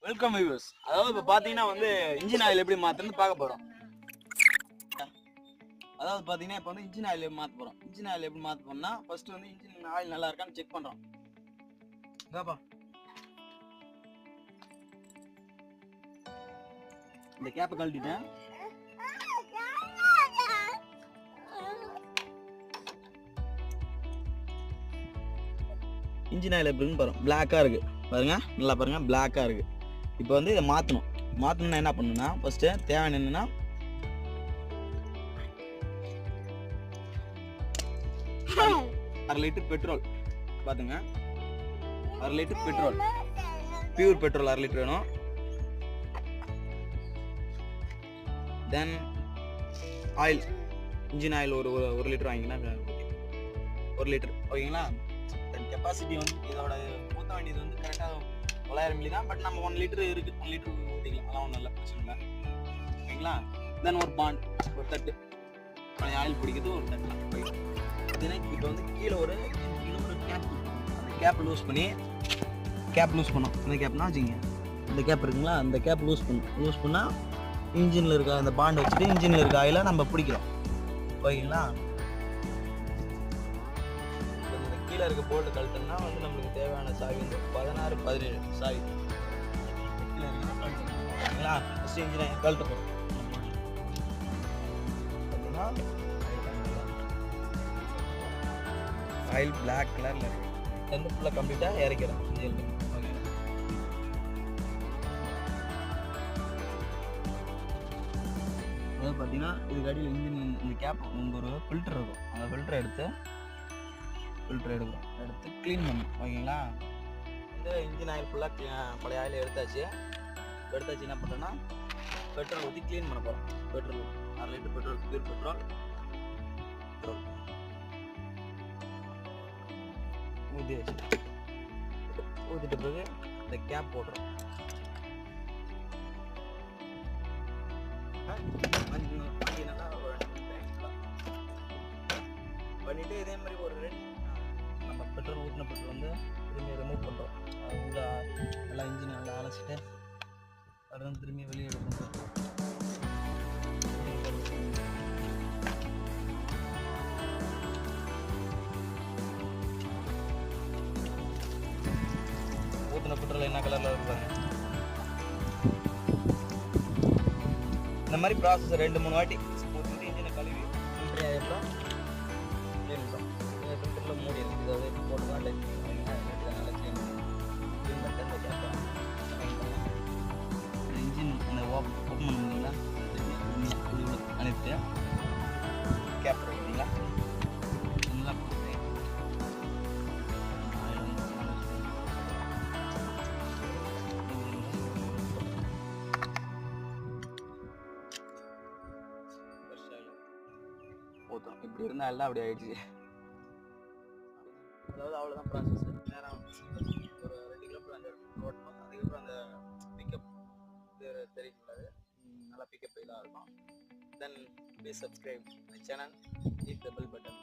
Welcome viewers. அதாவது இப்போ பார்த்தீங்கன்னா வந்து இன்ஜின் ஆயில் எப்படி மாற்றுன்னு பார்க்க போகிறோம். அதாவது பார்த்தீங்கன்னா இப்போ வந்து இன்ஜின் ஆயில் மாற்ற போகிறோம். இன்ஜின் ஆயில் எப்படி மாற்ற போறோம்னா ஃபர்ஸ்ட் வந்து இன்ஜின் ஆயில் நல்லா இருக்கான்னு செக் பண்ணுறோம். இதாப்பா இந்த கேப்பை கழட்டிட்டேன். இன்ஜின் ஆயில் எப்படின்னு பாருங்க, பிளாக்காக இருக்குது பாருங்க, நல்லா பாருங்க, பிளாக்காக இருக்குது. இப்போ வந்து இதை மாற்றணும்னா என்ன பண்ணணும்னா ஃபர்ஸ்ட்டு தேவையான என்னன்னா 1/2 லிட்டர் பெட்ரோல் பார்த்துங்க, 1/2 litre petrol, pure petrol 1/2 litre வேணும். தென் ஆயில், இன்ஜின் ஆயில் ஒரு லிட்டர் வாங்கிங்கன்னா 1 லிட்டர் ஓகேங்களா. கெப்பாசிட்டி வந்து இதோட ஊற்ற வேண்டியது வந்து கரெக்டாக 900 மில்லி தான். பட் நம்ம 1 லிட்டர் இருக்குது, 1 லிட்டர் ஊற்றிக்கலாம், அதெல்லாம் ஒன்றும் நல்ல பிரச்சனை இல்லை ஓகேங்களா. தென் ஒரு பாண்ட், ஒரு தட்டு, பழைய ஆயில் பிடிக்கிறது ஒரு தட்டு. இப்போ வந்து கீழே ஒரு கேப், அந்த கேப் லூஸ் பண்ணோம். அந்த கேப்னா வச்சுங்க, இந்த கேப் இருக்குங்களா, அந்த கேப் லூஸ் பண்ணால் இன்ஜினில் இருக்க அந்த பாண்ட் வச்சுட்டு இன்ஜினில் இருக்க ஆயிலை நம்ம பிடிக்கிறோம் ஓகேங்களா. கீழே இருக்க போல்ட்டு கழட்டோம்னா வந்து நம்மளுக்கு தேவையான சாவி வந்து 16, 17 சாவி கீழே இருக்குங்களா. ஃபஸ்ட்டு இன்ஜினை கழட்ட போகிறோம் பார்த்தீங்கன்னா ஆயில் பிளாக் கலரில் இருக்குது. வந்து ஃபுல்லாக கம்ப்ளீட்டாக இறக்கிறோம் இன்ஜின். ஓகே, அதாவது பார்த்தீங்கன்னா இதுக்கு அடியில் இன்ஜின் இந்த கேப் உங்கள் ஒரு ஃபில்டர் இருக்கும், அந்த ஃபில்டரை எடுத்து க்ளீன் பண்ணணும் ஓகேங்களா. இந்த இன்ஜின் ஆயில் ஃபுல்லாக பழைய ஆயில் எடுத்தாச்சு. என்ன பண்ணுறோன்னா பெட்ரோல் ஊற்றி க்ளீன் பண்ண போகிறோம். Petrol 1/2 litre petrol, pure petrol ஊற்றிட்ட பிறகு இந்த கேப் போடுறோம். பண்ணிவிட்டு இதே மாதிரி ஒரு 2 நம்ம பெட்ரோல் ஊற்றின பெட்ரோல் வந்து திரும்பி ரிமூவ் பண்ணுறோம். அது உள்ள நல்லா இன்ஜின் நல்லா அலசிட்டு அதை வந்து திரும்பி வெளியே எடுக்கணும். ஊற்றின பெட்ரோல் என்ன கலரில் இருப்பாங்க. இந்த மாதிரி ப்ராசஸ் 2-3 வாட்டி ஊற்றிட்டு இன்ஜினை கழுவி ஃபில்டர் ஆகிடும். ஃபில்டரில் மூடி இருக்குது, இதை போட்டு தான் லைட் நல்லா க்ளீன் பண்ணிட்டு இந்த கேப்பை இன்ஜின் அந்த ஓப்பன் பண்ணுவீங்களா, அனுப்பிட்டு கேப் போடுவீங்களா நல்லா போட்டு ஊற்றுறோம். இப்படி இருந்தால் எல்லாம் அப்படி ஆகிடுச்சு. அதாவது அவ்வளோதான் ப்ராசஸ். நேரம் ஒரு 2 கிலோமீட்டர் அந்த ஓட்டணும். அதுக்கப்புறம் அந்த பிக்கப் தெரியக்கூடாது, நல்லா பிக்கப் இதாக இருக்கும். Then please subscribe my channel, hit the bell button.